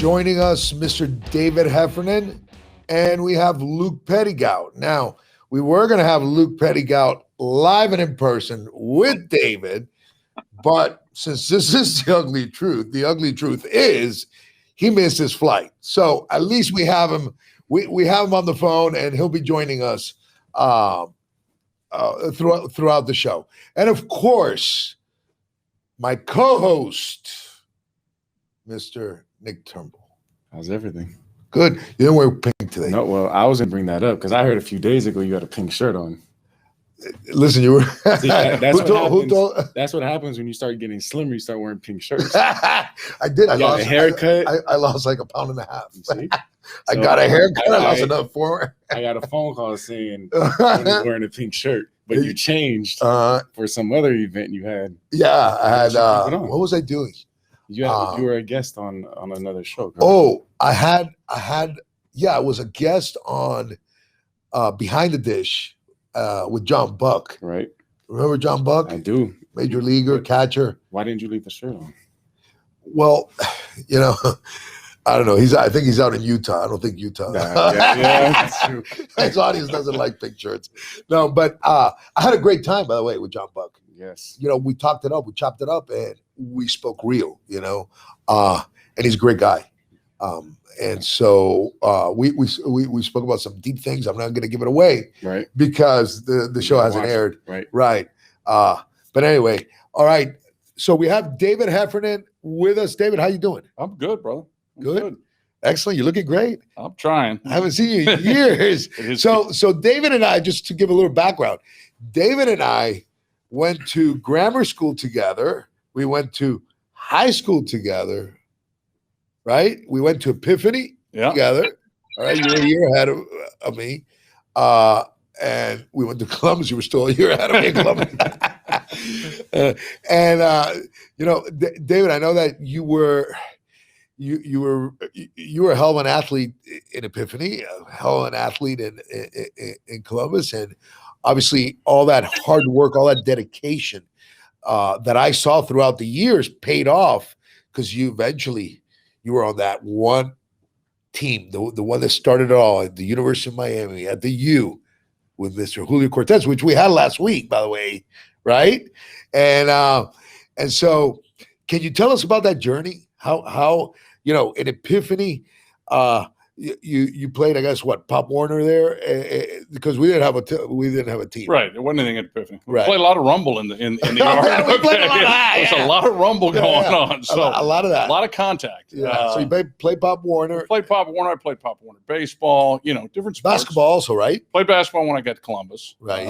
Joining us, Mr. David Heffernan, and we have Luke Pettigout. Now, we were going to have Luke Pettigout live and in person with David, but since this is the ugly truth is he missed his flight. So at least we have him. We have him on the phone, and he'll be joining us throughout the show. And of course, my co-host, Mr. Nick Turnbull. How's everything? Good. You didn't wear pink today. No, well, I was going to bring that up because I heard a few days ago you had a pink shirt on. Listen, you were. See, that's what happens when you start getting slimmer. You start wearing pink shirts. I did. I got a haircut. I lost like 1.5 pounds. See? I got a haircut. I lost enough for. I got a phone call saying I was wearing a pink shirt, but you changed for some other event you had. Yeah, I had. What was I doing? You were a guest on another show. Correct? Oh, I had. Yeah, I was a guest on Behind the Dish with John Buck. Right. Remember John Buck? I do. Major leaguer, catcher. Why didn't you leave the shirt on? Well, I don't know. I think he's out in Utah. I don't think Utah. Yeah, that's true. His audience doesn't like pink shirts. No, but I had a great time, by the way, with John Buck. Yes. We talked it up, we chopped it up, and we spoke real, and he's a great guy. And so we spoke about some deep things. I'm not going to give it away, right? Because the show hasn't aired, right. But anyway, all right. So we have David Heffernan with us. David, how you doing? I'm good, brother. Good. Excellent. You're looking great. I'm trying. I haven't seen you in years. So David and I, just to give a little background, David and I went to grammar school together. We went to high school together, right? We went to Epiphany together. All right, you were a year ahead of me. And we went to Columbus. You were still a year ahead of me in Columbus. David, I know that you were a hell of an athlete in Epiphany, a hell of an athlete in Columbus, and obviously all that hard work, all that dedication that I saw throughout the years paid off because you were on that one team, the one that started it all at the University of Miami, at the U with Mr. Julio Cortez, which we had last week, by the way, right? And so can you tell us about that journey? How in Epiphany, you played, I guess, Pop Warner there, because we didn't have a team. Right, there wasn't anything at Epiphany. We Right. played a lot of Rumble in the yard. We played a lot of that, There's a lot of Rumble going on. So a lot of that. A lot of contact. Yeah. So you played Pop Warner. Played Pop Warner. I played Pop Warner baseball. Different sports. Basketball also, right? Played basketball when I got to Columbus. Right.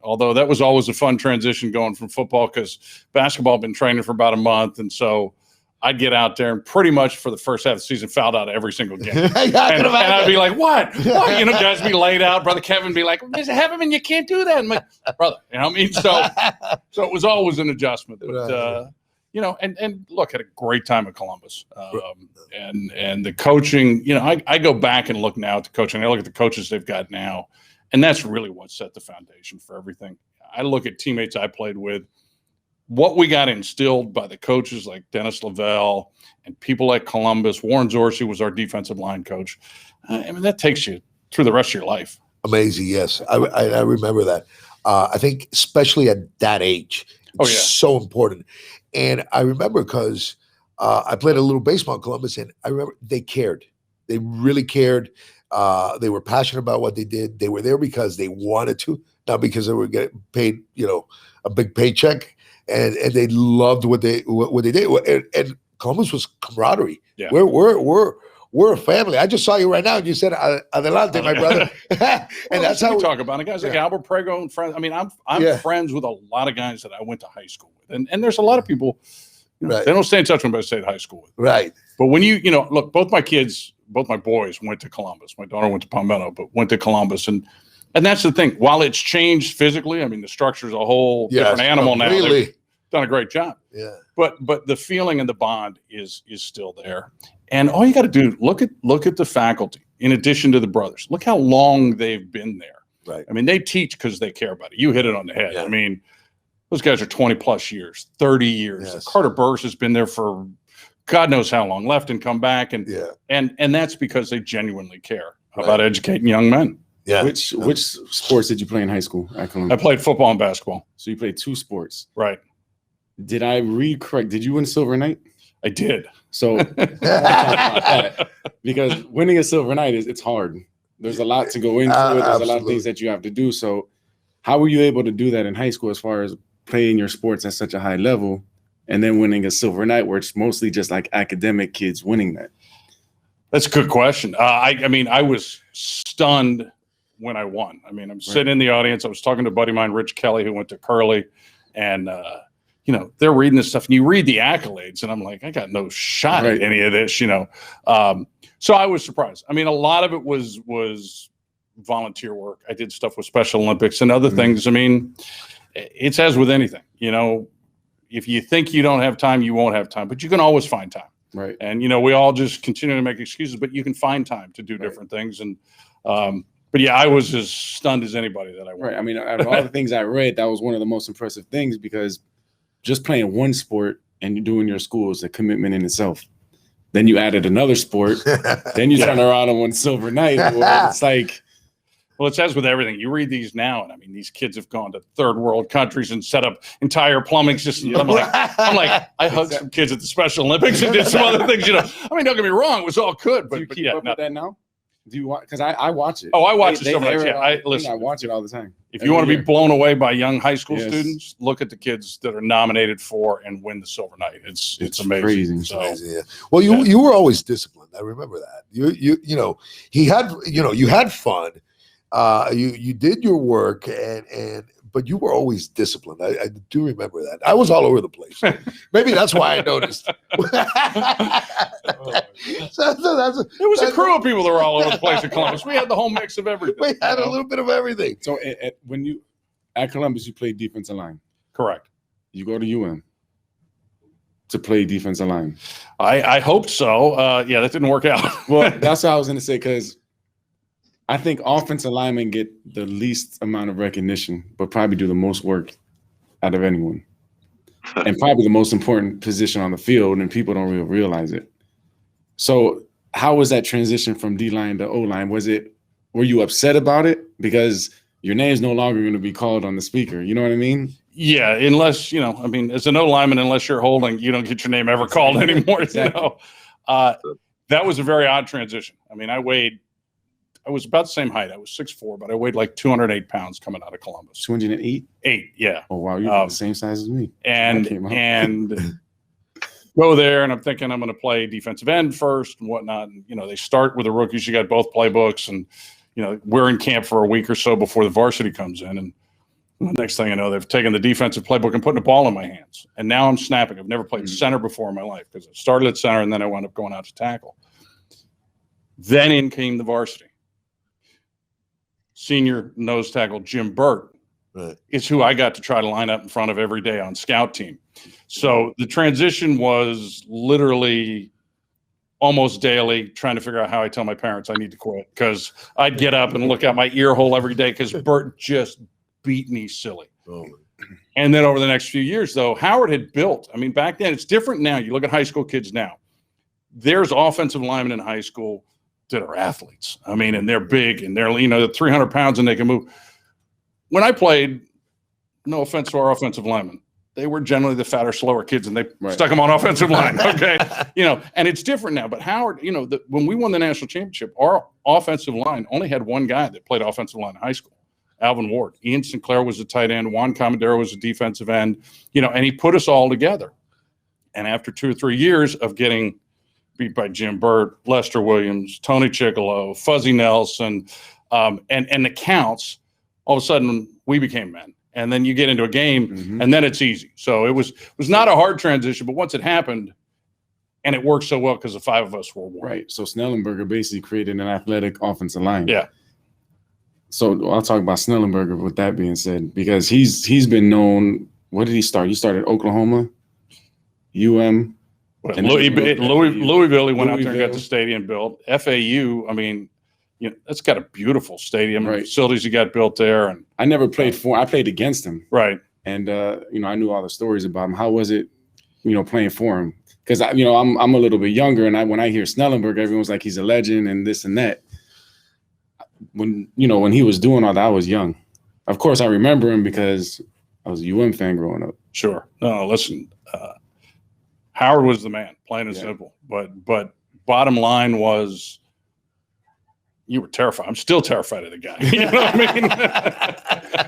Although that was always a fun transition going from football because basketball had been training for about a month, and so I'd get out there and pretty much for the first half of the season fouled out every single game. and I'd be like, what? Guys be laid out. Brother Kevin be like, Mr. Heffernan, you can't do that. I'm like, brother, So it was always an adjustment. But, and look, had a great time at Columbus. And the coaching, I go back and look now at the coaching. I look at the coaches they've got now, and that's really what set the foundation for everything. I look at teammates I played with, what we got instilled by the coaches like Dennis Lavelle and people like Columbus. Warren Zorsi was our defensive line coach. That takes you through the rest of your life. Amazing, yes. I remember that. I think especially at that age, it's so important. And I remember because I played a little baseball in Columbus, and I remember they cared. They really cared. They were passionate about what they did. They were there because they wanted to, not because they were getting paid, a big paycheck. And they loved what they did. And Columbus was camaraderie. Yeah. We're a family. I just saw you right now, and you said "Adelante, my brother." And that's how we talk about it. Guys like Albert Prego and friends. I mean, I'm friends with a lot of guys that I went to high school with, and there's a lot of people. They don't stay in touch with them, but I stayed at high school with. Right. But when look, both my boys went to Columbus. My daughter went to Palmetto, but went to Columbus, and that's the thing. While it's changed physically, I mean, the structure's a whole different animal now. They've done a great job. Yeah. But the feeling and the bond is still there. And all you got to do, look at the faculty in addition to the brothers. Look how long they've been there. Right. I mean, they teach because they care about it. You hit it on the head. Yeah. I mean, those guys are 20 plus years, 30 years. Yes. Carter Burris has been there for God knows how long left and come back. And that's because they genuinely care about educating young men. Yeah. Which sports did you play in high school? I played football and basketball. So you played 2 sports. Right. Did I read correct? Did you win Silver Knight? I did. So because winning a Silver Knight it's hard. There's a lot to go into it. There's a lot of things that you have to do. So how were you able to do that in high school as far as playing your sports at such a high level and then winning a Silver Knight where it's mostly just like academic kids winning that? That's a good question. I mean, I was stunned when I won. I mean, I'm sitting in the audience. I was talking to a buddy of mine, Rich Kelly, who went to Curly, and they're reading this stuff, and you read the accolades, and I'm like, I got no shot at any of this, So I was surprised. I mean, a lot of it was volunteer work. I did stuff with Special Olympics and other things. I mean, it's as with anything, if you think you don't have time, you won't have time, but you can always find time. Right. And, we all just continue to make excuses, but you can find time to do different things. And, but yeah, I was as stunned as anybody that I won. Right. I mean, out of all the things I read, that was one of the most impressive things because just playing one sport and doing your school is a commitment in itself. Then you added another sport. Then you turn around and won Silver Knight. It's like, well, it's as with everything. You read these now, and I mean, these kids have gone to third world countries and set up entire plumbing systems. I'm like, I hugged some kids at the Special Olympics and did some other things. I mean, don't get me wrong, it was all good. But do you keep up with that now? Do you watch? Because I watch it. Oh, I watch it so much. Yeah, I watch it all the time. If you want to be blown away by young high school students, look at the kids that are nominated for and win the Silver Knight. It's amazing. Crazy. So, yeah. Well, you were always disciplined. I remember that. You had fun. You did your work but you were always disciplined. I do remember that. I was all over the place. Maybe that's why I noticed. It was a crew of people that were all over the place in Columbus. We had the whole mix of everything. We had a little bit of everything. So at Columbus, you played defensive line. Correct. You go to UM to play defensive line. I hope so. Yeah, that didn't work out. Well, that's what I was going to say because I think offensive linemen get the least amount of recognition, but probably do the most work out of anyone. And probably the most important position on the field, and people don't really realize it. So how was that transition from D-line to O-line? Were you upset about it? Because your name's no longer going to be called on the speaker. You know what I mean? Yeah, unless, as an O-lineman, unless you're holding, you don't get your name ever called anymore. Exactly. That was a very odd transition. I mean, I was about the same height. I was 6'4", but I weighed like 208 pounds coming out of Columbus. 208? 8, yeah. Oh, wow. You're the same size as me. And go there, and I'm thinking I'm going to play defensive end first and whatnot. And, they start with the rookies. You got both playbooks. And, we're in camp for a week or so before the varsity comes in. And the next thing I know, they've taken the defensive playbook and putting the ball in my hands. And now I'm snapping. I've never played center before in my life because I started at center, and then I wound up going out to tackle. Then in came the varsity. Senior nose tackle Jim Burt is who I got to try to line up in front of every day on scout team. So the transition was literally almost daily trying to figure out how I tell my parents I need to quit because I'd get up and look out my ear hole every day because Burt just beat me silly. Oh. And then over the next few years, though, Howard had built. I mean, back then, it's different now. You look at high school kids now. There's offensive linemen in high school that are athletes. I mean, and they're big and they're, 300 pounds and they can move. When I played, no offense to our offensive linemen, they were generally the fatter, slower kids and they stuck them on offensive line. Okay. And it's different now, but Howard, when we won the national championship, our offensive line only had one guy that played offensive line in high school, Alvin Ward. Ian Sinclair was a tight end. Juan Commodero was a defensive end, and he put us all together. And after 2 or 3 years of getting beat by Jim Burt, Lester Williams, Tony Chickalo, Fuzzy Nelson, and the counts, all of a sudden we became men. And then you get into a game, and then it's easy. So it was not a hard transition, but once it happened, and it worked so well because the 5 of us were one. Right. So Snellenberger basically created an athletic offensive line. Yeah. So I'll talk about Snellenberger with that being said, because he's been known. What did he start? He started Oklahoma, UM. Louisville, he went out there and got the stadium built. FAU, I mean, that's got a beautiful stadium and facilities he got built there. And I never played for him. I played against him. Right. And, I knew all the stories about him. How was it, playing for him? because I'm a little bit younger, and when I hear Snellenberg, everyone's like he's a legend and this and that. When he was doing all that, I was young. Of course, I remember him because I was a UM fan growing up. Sure. No, listen, Howard was the man, plain and simple. But bottom line was, you were terrified. I'm still terrified of the guy. You know what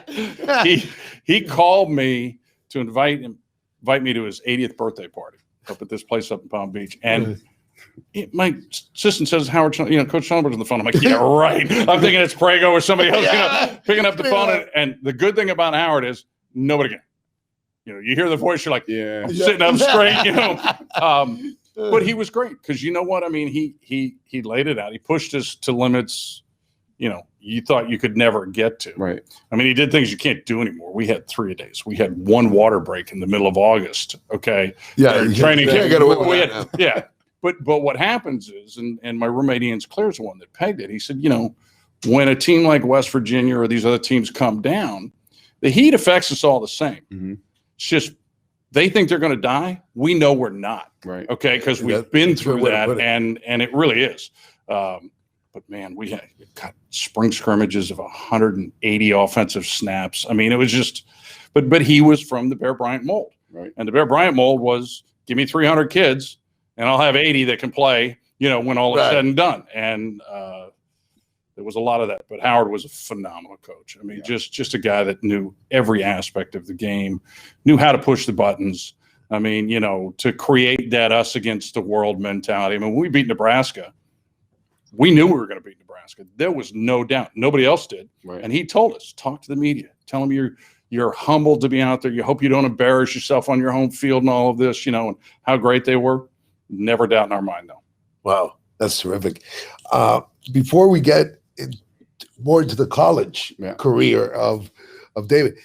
I mean? He called me to invite me to his 80th birthday party up at this place up in Palm Beach, and my assistant says Howard, Coach Schellenberg's on the phone. I'm like, yeah, right. I'm thinking it's Prego or somebody else, picking up the phone. And the good thing about Howard is nobody can. You hear the voice, you're like, I'm sitting up straight. But he was great because you know what I mean. He laid it out. He pushed us to limits. You thought you could never get to. Right. I mean, he did things you can't do anymore. We had 3-a-days. We had one water break in the middle of August. Okay. Yeah. Training. Can't get away with that. Yeah. But what happens is, and my roommate Ian Sclair's the one that pegged it. He said, when a team like West Virginia or these other teams come down, the heat affects us all the same. Mm-hmm. It's just they think they're going to die. We know we're not. Right. Okay. Because we've been through that, and it really is. But man, we had spring scrimmages of 180 offensive snaps. I mean, it was just. But he was from the Bear Bryant mold, right? And the Bear Bryant mold was give me 300 kids, and I'll have 80 that can play. When all is said and done. And there was a lot of that. But Howard was a phenomenal coach. I mean, just a guy that knew every aspect of the game, knew how to push the buttons. I mean, to create that us against the world mentality. I mean, when we beat Nebraska, we knew we were going to beat Nebraska. There was no doubt. Nobody else did. Right. And he told us, talk to the media. Tell them you're humbled to be out there. You hope you don't embarrass yourself on your home field and all of this, and how great they were. Never doubt in our mind, though. Wow, that's terrific. Before we get more into the college career of David,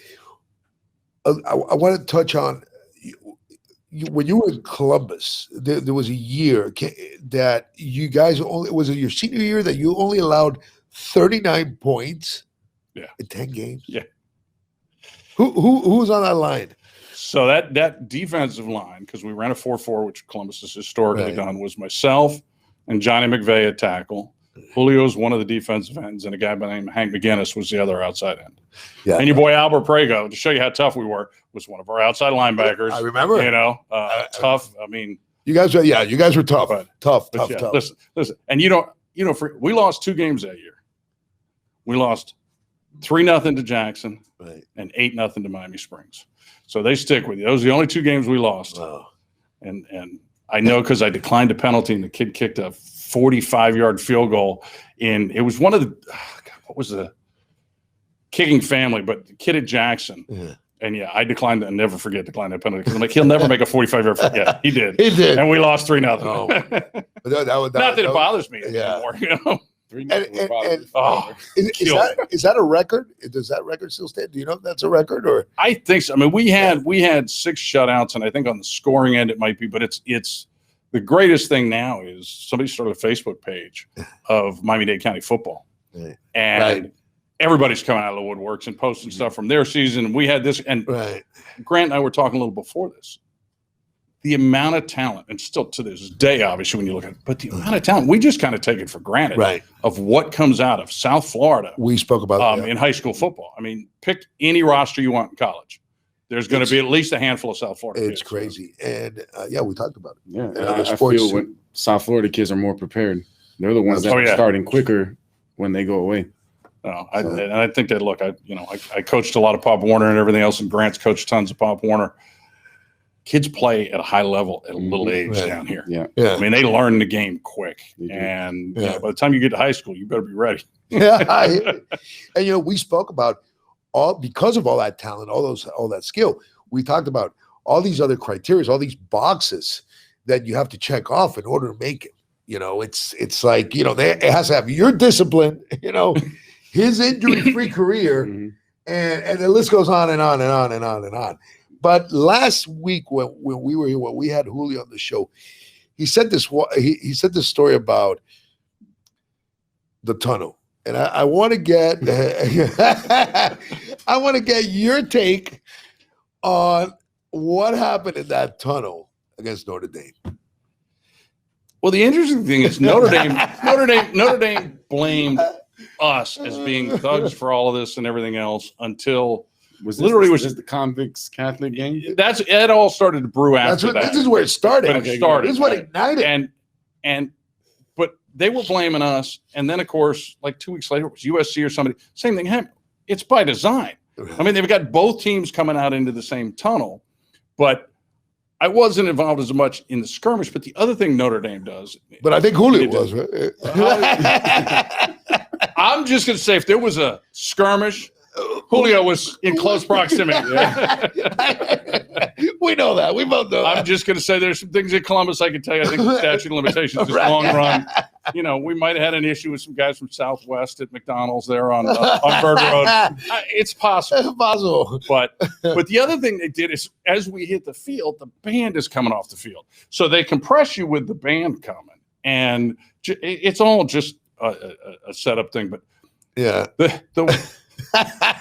I want to touch on when you were in Columbus. There was a year that you guys was it your senior year that you only allowed 39 points in 10 games? Yeah. Who was on that line? So that defensive line, because we ran a 4-4, which Columbus has historically done, was myself and Johnny McVeigh at tackle. Julio's one of the defensive ends, and a guy by the name of Hank McGinnis was the other outside end. Yeah. And your boy Albert Prego, to show you how tough we were, was one of our outside linebackers. I remember. Tough. I mean, you guys were tough. Tough. Listen. And we lost 2 games that year. We lost 3-0 to Jackson and 8-0 to Miami Springs. So they stick with you. Those are the only 2 games we lost. Wow. And I know because I declined a penalty and the kid kicked a 45-yard field goal it was one of the what was the kicking family, but the kid at Jackson. Yeah. And I declined that. Never forget declined that penalty because I'm like, he'll never make a 45-yard field. Yeah, he did. He did. And we lost 3-0. Oh. Not that it bothers me anymore, Is that a record? Does that record still stand? Do you know if that's a record or? I think so. I mean, we had 6 shutouts, and I think on the scoring end it might be, but it's the greatest thing now is somebody started a Facebook page of Miami-Dade County football, and everybody's coming out of the woodworks and posting stuff from their season. We had this, and Grant and I were talking a little before this. The amount of talent, and still to this day, obviously, when you look at it, but the amount of talent, we just kind of take it for granted of what comes out of South Florida. We spoke about in high school football. I mean, pick any roster you want in college. There's going to be at least a handful of South Florida kids. It's crazy. And we talked about it. Yeah, and I feel when South Florida kids are more prepared. They're the ones that are starting quicker when they go away. And I think that, look, I coached a lot of Pop Warner and everything else, and Grant's coached tons of Pop Warner. Kids play at a high level at a little age down here. Yeah. I mean, they learn the game quick. And by the time you get to high school, you better be ready. And, we spoke about because of all that talent, all that skill, we talked about all these other criteria, all these boxes that you have to check off in order to make it. It's like, it has to have your discipline, his injury-free career, and the list goes on and on and on and on and on. But last week when we were here, when we had Julio on the show, he said this. He said this story about the tunnel, and I want to get your take on what happened in that tunnel against Notre Dame. Well, the interesting thing is Notre Dame blamed us as being thugs for all of this and everything else until was the convicts Catholic game? It all started to brew after that. This is where it started. But it started. This is what ignited. But they were blaming us, and then of course, like 2 weeks later, it was USC or somebody. Same thing happened. It's by design. I mean, they've got both teams coming out into the same tunnel, but I wasn't involved as much in the skirmish. But the other thing Notre Dame does, but I think Julio was. Right? I'm just going to say, if there was a skirmish, Julio was in close proximity. We know that. We both know. I'm just going to say there's some things in Columbus I can tell you. I think the statute of limitations is long run. You know, we might have had an issue with some guys from Southwest at McDonald's there on Burger Road. It's possible. It's possible. But the other thing they did is, as we hit the field, the band is coming off the field. So they compress you with the band coming. And it's all just a setup thing. But yeah,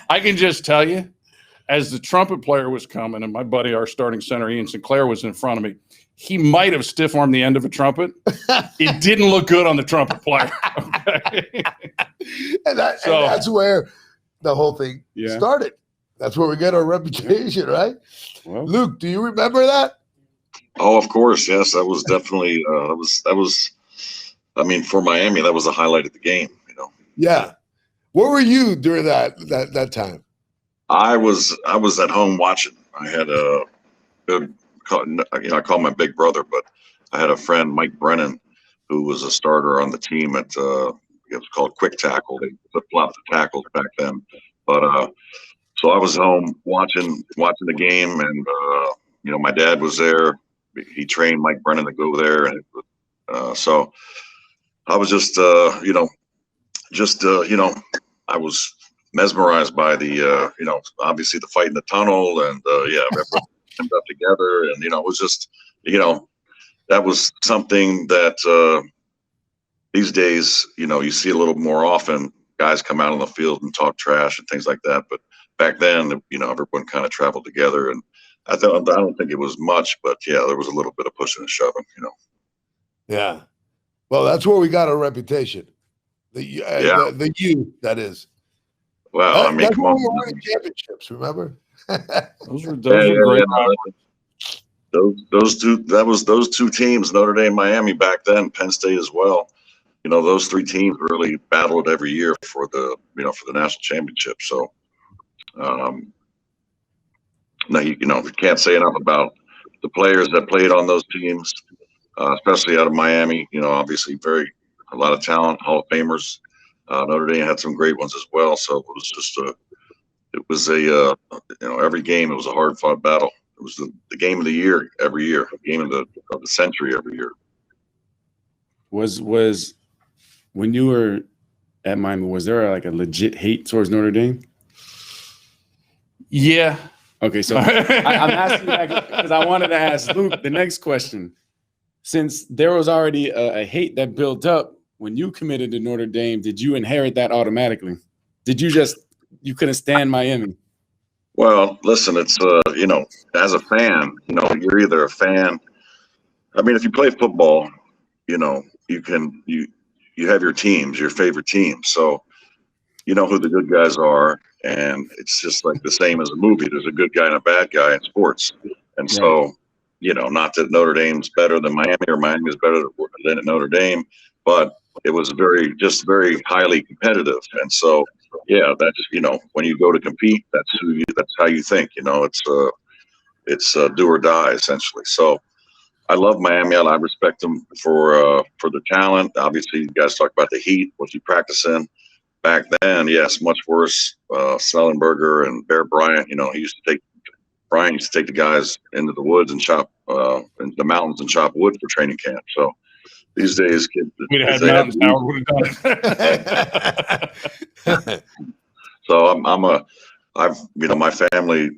I can just tell you, as the trumpet player was coming, and my buddy, our starting center, Ian Sinclair, was in front of me, he might have stiff-armed the end of a trumpet. It didn't look good on the trumpet player. Okay? and that's where the whole thing started. That's where we get our reputation, right? Well, Luke, do you remember that? Oh, of course, yes. That was definitely that was. I mean, for Miami, that was the highlight of the game. You know. Yeah. Where were you during that time? I was at home watching. I had a good, I call my big brother, but I had a friend, Mike Brennan, who was a starter on the team at it was called Quick Tackle. They flip-flopped the tackles back then. But so I was home watching the game, and you know, my dad was there. He trained Mike Brennan to go there, and so I was just I was mesmerized by the obviously the fight in the tunnel, and everyone ended up together, and it was just that was something that these days you see a little more often. Guys come out on the field and talk trash and things like that, but back then everyone kind of traveled together, and I don't think it was much, but yeah, there was a little bit of pushing and shoving. Yeah, well, that's where we got our reputation. The youth, that is. Well, I mean, that's come when on. we were winning championships, remember? Those were great. Those two teams, Notre Dame, Miami back then, Penn State as well. Those three teams really battled every year for the national championship. So, now you can't say enough about the players that played on those teams, especially out of Miami. Obviously a lot of talent, Hall of Famers. Notre Dame had some great ones as well. So it was just every game, it was a hard fought battle. It was the game of the year every year, game of the century every year. Was when you were at Miami, was there like a legit hate towards Notre Dame? Yeah. Okay, so I'm asking that because I wanted to ask Luke the next question. Since there was already a hate that built up when you committed to Notre Dame, did you inherit that automatically? Did you couldn't stand Miami? Well, listen, it's as a fan, you're either a fan. I mean, if you play football, you have your teams, your favorite teams. So you know who the good guys are, and it's just like the same as a movie. There's a good guy and a bad guy in sports. And so, not that Notre Dame's better than Miami or Miami is better than Notre Dame, but it was very highly competitive. And so, that's, when you go to compete, that's how you think, it's do or die essentially. So I love Miami. I respect them for the talent. Obviously, you guys talk about the heat, what you practice in. Back then, yes, much worse. Snellenberger and Bear Bryant, Brian used to take the guys into the woods and chop into the mountains and chop wood for training camp. So these days, kids, we'd have had mountains now, would have done it. So my family,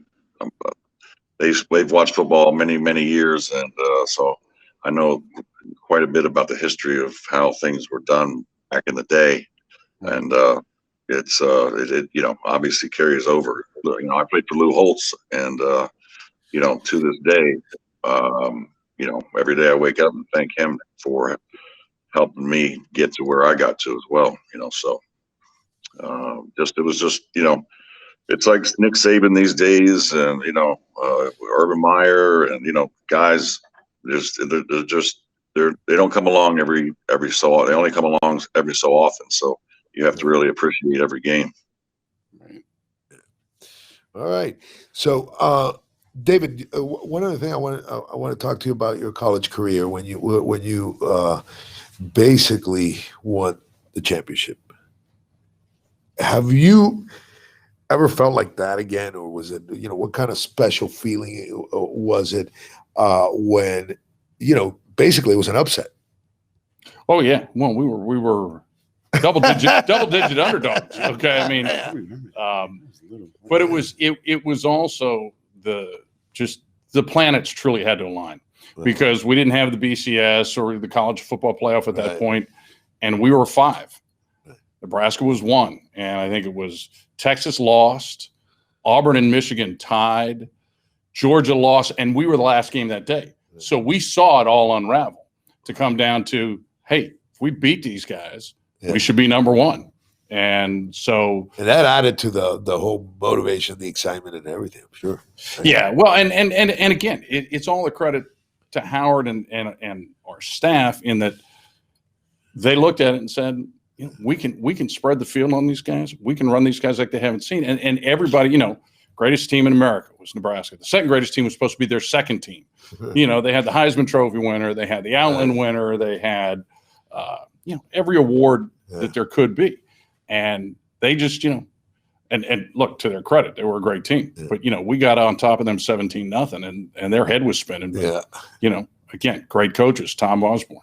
they've watched football many years, and so I know quite a bit about the history of how things were done back in the day, and it obviously carries over. I played for Lou Holtz, and to this day, every day I wake up and thank him for helping me get to where I got to as well. So it was just, it's like Nick Saban these days, and Urban Meyer, and guys, they don't come along every so often. They only come along every so often. So you have to really appreciate every game. All right. So, David, one other thing I want to talk to you about your college career when you basically won the championship. Have you ever felt like that again, or was it, what kind of special feeling was it when, basically it was an upset? Oh yeah, well we were double digit underdogs. Okay, I mean, but it was also the planets truly had to align, because we didn't have the BCS or the college football playoff at that point, and we were 5. Nebraska was 1, and I think it was Texas lost, Auburn and Michigan tied, Georgia lost, and we were the last game that day. So we saw it all unravel to come down to, hey, if we beat these guys, we should be number 1. And so that added to the whole motivation, the excitement, and everything, I'm sure. Yeah, well, and again, it's all the credit to Howard and our staff, in that they looked at it and said, we can spread the field on these guys. We can run these guys like they haven't seen. And everybody, greatest team in America was Nebraska. The second greatest team was supposed to be their second team. They had the Heisman Trophy winner, they had the Outland winner, they had every award that there could be. And they just, and look, to their credit, they were a great team. But we got on top of them 17-0, and their head was spinning. But, again, great coaches, Tom Osborne.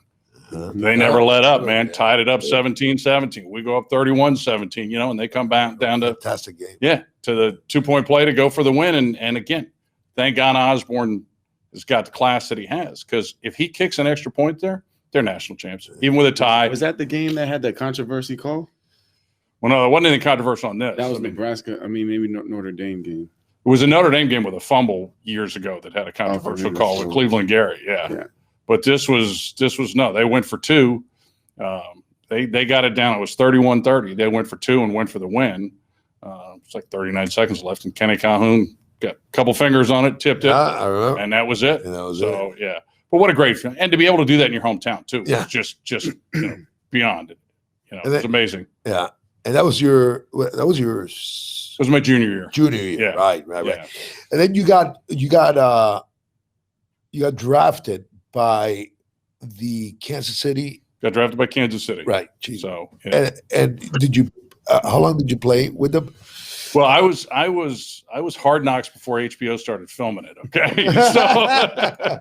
They never let up, man. Tied it up 17-17. We go up 31-17, and they come back down to fantastic game. Yeah, to the 2-point play to go for the win. And again, thank God Osborne has got the class that he has, because if he kicks an extra point there, they're national champs, even with a tie. Was that the game that had that controversy call? Well, no, there wasn't anything controversial on this. That was Nebraska. Maybe Notre Dame game. It was a Notre Dame game with a fumble years ago that had a controversial call with Cleveland Gary. Yeah. But this was no. They went for 2. They got it down. It was 31-30. They went for 2 and went for the win. It's like 39 seconds left, and Kenny Calhoun got a couple fingers on it, tipped it, I remember. and that was it. Yeah. But what a great feeling, and to be able to do that in your hometown too. Yeah. Was just beyond it. It was amazing. Yeah. And that was your. It was my junior year. Yeah. Right. Yeah. And then you got drafted by the Kansas City. Got drafted by Kansas City. Right. Jeez. So and did you? How long did you play with them? Well, I was Hard Knocks before HBO started filming it. Okay, so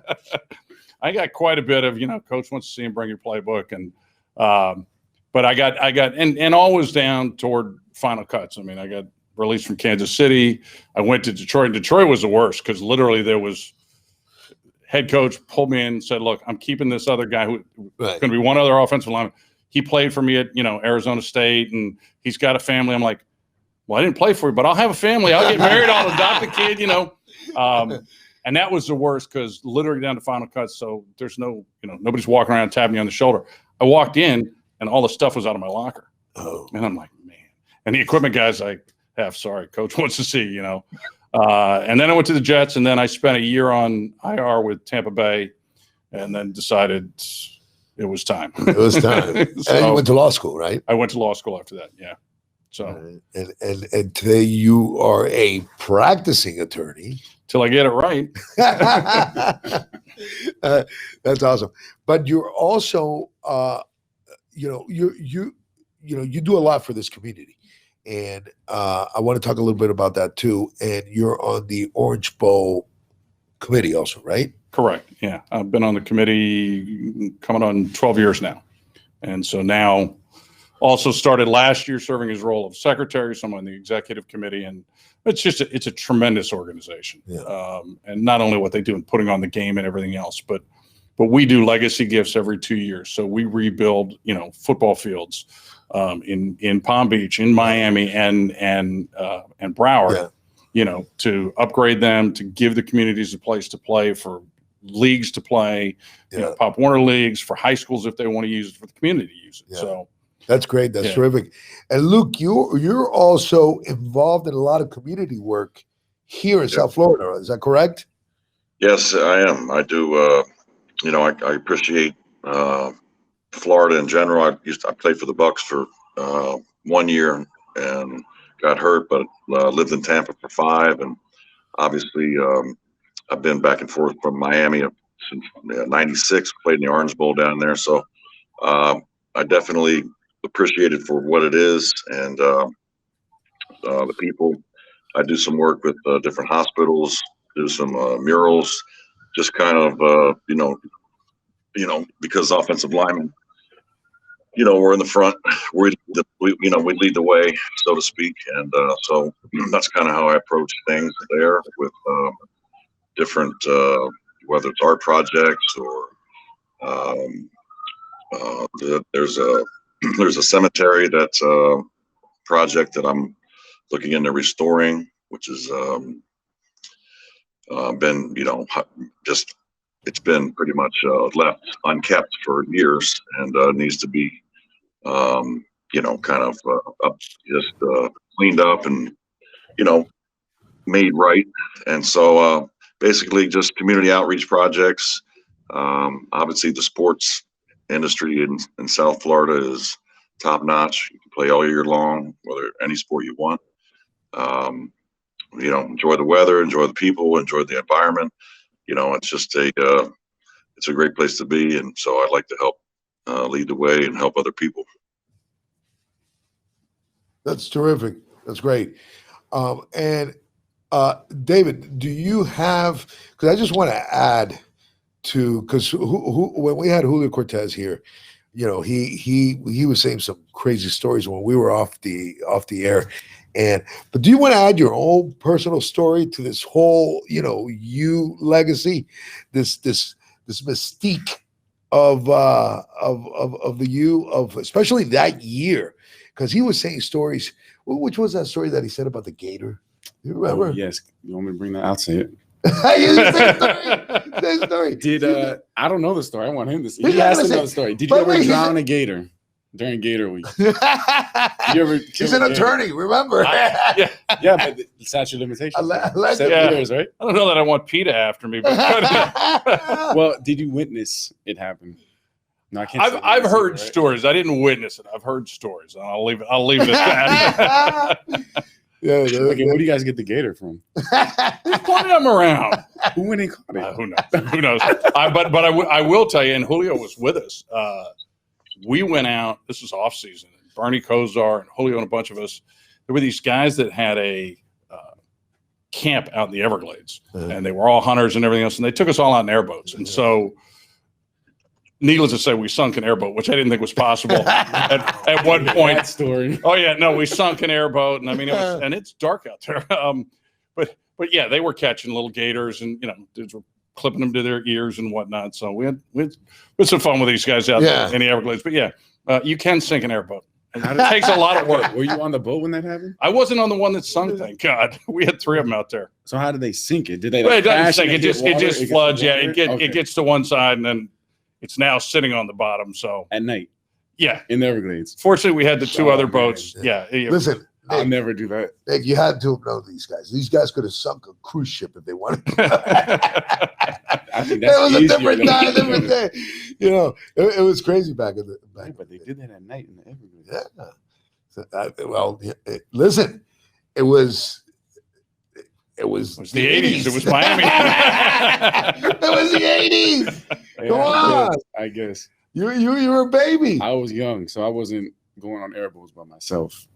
I got quite a bit of coach wants to see him, bring your playbook, and but I got and all was down toward final cuts. I mean, I got released from Kansas City. I went to Detroit. And Detroit was the worst, because literally there was head coach pulled me in and said, "Look, I'm keeping this other guy who's going to be one other offensive lineman. He played for me at Arizona State, and he's got a family." I'm like, "Well, I didn't play for you, but I'll have a family. I'll get married. I'll adopt a kid." And that was the worst, because literally down to final cuts. So there's no, nobody's walking around tapping you on the shoulder. I walked in, and all the stuff was out of my locker. Oh. And I'm like, man. And the equipment guy's like, sorry, coach wants to see, And then I went to the Jets, and then I spent a year on IR with Tampa Bay, and then decided it was time. It was time. So, and you went to law school, right? I went to law school after that, yeah. So and today you are a practicing attorney. Till I get it right. That's awesome. But you're also you do a lot for this community. And I want to talk a little bit about that too. And you're on the Orange Bowl committee also, right? Correct. Yeah. I've been on the committee coming on 12 years now. And so now also started last year serving his role of secretary. So I'm on the executive committee, and it's a tremendous organization. Yeah. And not only what they do in putting on the game and everything else, but we do legacy gifts every 2 years. So we rebuild, football fields in Palm Beach, in Miami, and Broward, to upgrade them, to give the communities a place to play for leagues to play, Pop Warner leagues for high schools if they want to use it, for the community to use it. So that's great. That's terrific. And Luke, you're also involved in a lot of community work here in South Florida. Is that correct? Yes, I am. I do. I appreciate Florida in general. I played for the Bucks for 1 year and got hurt, but lived in Tampa for 5, and obviously I've been back and forth from Miami since '96. Played in the Orange Bowl down there, so I definitely appreciate it for what it is, and the people. I do some work with different hospitals, do some murals, just kind of because offensive linemen, we're in the front, we lead the way, so to speak, and so that's kind of how I approach things there with different, whether it's art projects or there's a cemetery that's a project that I'm looking into restoring, which has been it's been pretty much left unkept for years, and needs to be kind of cleaned up and made right. And so basically just community outreach projects. Obviously the sports industry in South Florida is top notch. You can play all year long, whether any sport you want. Enjoy the weather, enjoy the people, enjoy the environment. It's just it's a great place to be, and so I'd like to help lead the way and help other people. That's terrific. That's great. And David, do you have? Because I just want to add to, because when we had Julio Cortez here, he was saying some crazy stories when we were off the air. But do you want to add your own personal story to this whole, you legacy, this mystique of the U, of especially that year, because he was saying stories. Which was that story that he said about the gator? You remember? Oh, yes. You want me to bring that? I'll say it. Same story. I don't know the story. I want him to say. He has to know the story. Did you ever drown a gator during Gator Week? He's an attorney, remember? Yeah, but the statute of limitations. 7 years, right? I don't know that I want PETA after me, but well, did you witness it happen? No, I can't. I've heard stories. I didn't witness it. I've heard stories. I'll leave it at that. Okay, where do you guys get the gator from? Who caught him around? Who went and caught it? Who knows? Who knows? I will tell you, and Julio was with us. We went out. This was off season. Bernie Kosar and Julio and a bunch of us. There were these guys that had a camp out in the Everglades, and they were all hunters and everything else. And they took us all out in airboats. And so, needless to say, we sunk an airboat, which I didn't think was possible at one point. That story. Oh yeah, no, we sunk an airboat, and I mean, it's dark out there. But yeah, they were catching little gators, and dudes were clipping them to their ears and whatnot. So we had some fun with these guys out there in the Everglades. But yeah, you can sink an airboat. It takes a lot of work. Were you on the boat when that happened? I wasn't on the one that sunk, thank God. We had 3 of them out there. So how did they sink it? Did they? It doesn't sink. It just floods. Yeah, it gets to one side, and then it's now sitting on the bottom. So at night. Yeah, in the Everglades. Fortunately, we had the 2 other boats. Yeah. Listen, I'll never do that. Nick, you had to have known these guys. These guys could have sunk a cruise ship if they wanted. I think that's was a different time, different day. It was crazy back in the back. But they did that at night in the Everglades. Yeah. So, listen, it was the 80s. It was Miami. It was the 80s. Come on. I guess. You were a baby. I was young, so I wasn't going on airboats by myself.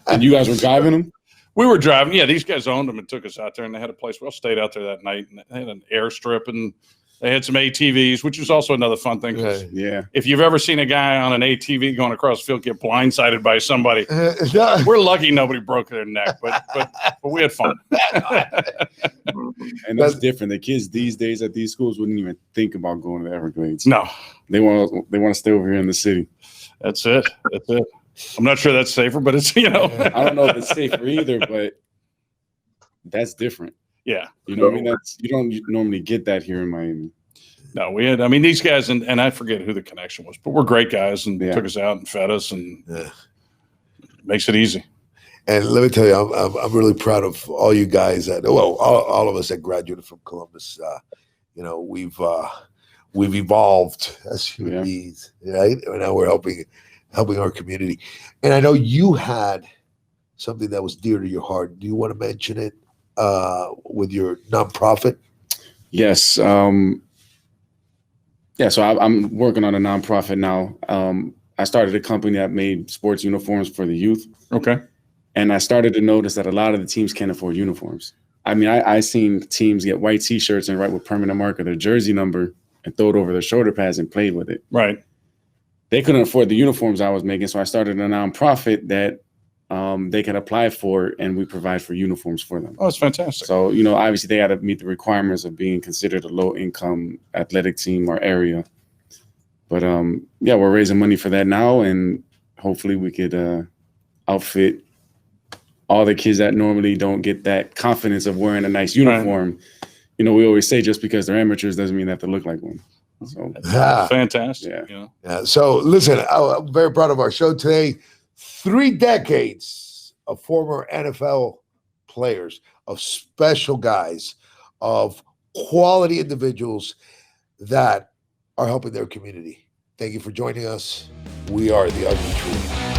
And you guys were driving them? We were driving. Yeah, these guys owned them and took us out there, and they had a place. We all stayed out there that night, and they had an airstrip, and they had some ATVs, which was also another fun thing. Yeah. If you've ever seen a guy on an ATV going across the field get blindsided by somebody, we're lucky nobody broke their neck, but we had fun. And that's different. The kids these days at these schools wouldn't even think about going to the Everglades. No, they want to stay over here in the city. That's it. I'm not sure that's safer, but it's I don't know if it's safer either, but that's different. Yeah. You know what I mean? You don't normally get that here in Miami. No, we had, I mean, these guys, and I forget who the connection was, but we're great guys and took us out and fed us and makes it easy. And let me tell you, I'm really proud of all you guys all of us that graduated from Columbus. You know, we've evolved as human beings, right? And now we're helping our community. And I know you had something that was dear to your heart. Do you want to mention it with your nonprofit? Yes. So I'm working on a nonprofit now. I started a company that made sports uniforms for the youth. Okay. And I started to notice that a lot of the teams can't afford uniforms. I mean, I seen teams get white T-shirts and write with permanent marker their jersey number and throw it over their shoulder pads and play with it. Right. They couldn't afford the uniforms I was making, so I started a nonprofit that they can apply for, and we provide for uniforms for them. Oh, it's fantastic. So, you know, obviously they got to meet the requirements of being considered a low-income athletic team or area. But, we're raising money for that now, and hopefully we could outfit all the kids that normally don't get that confidence of wearing a nice uniform. Right. You know, we always say just because they're amateurs doesn't mean they have to look like one. So fantastic. Yeah. You know? Yeah. So listen, I'm very proud of our show today. 3 decades of former NFL players, of special guys, of quality individuals that are helping their community. Thank you for joining us. We are The Ugly Truth.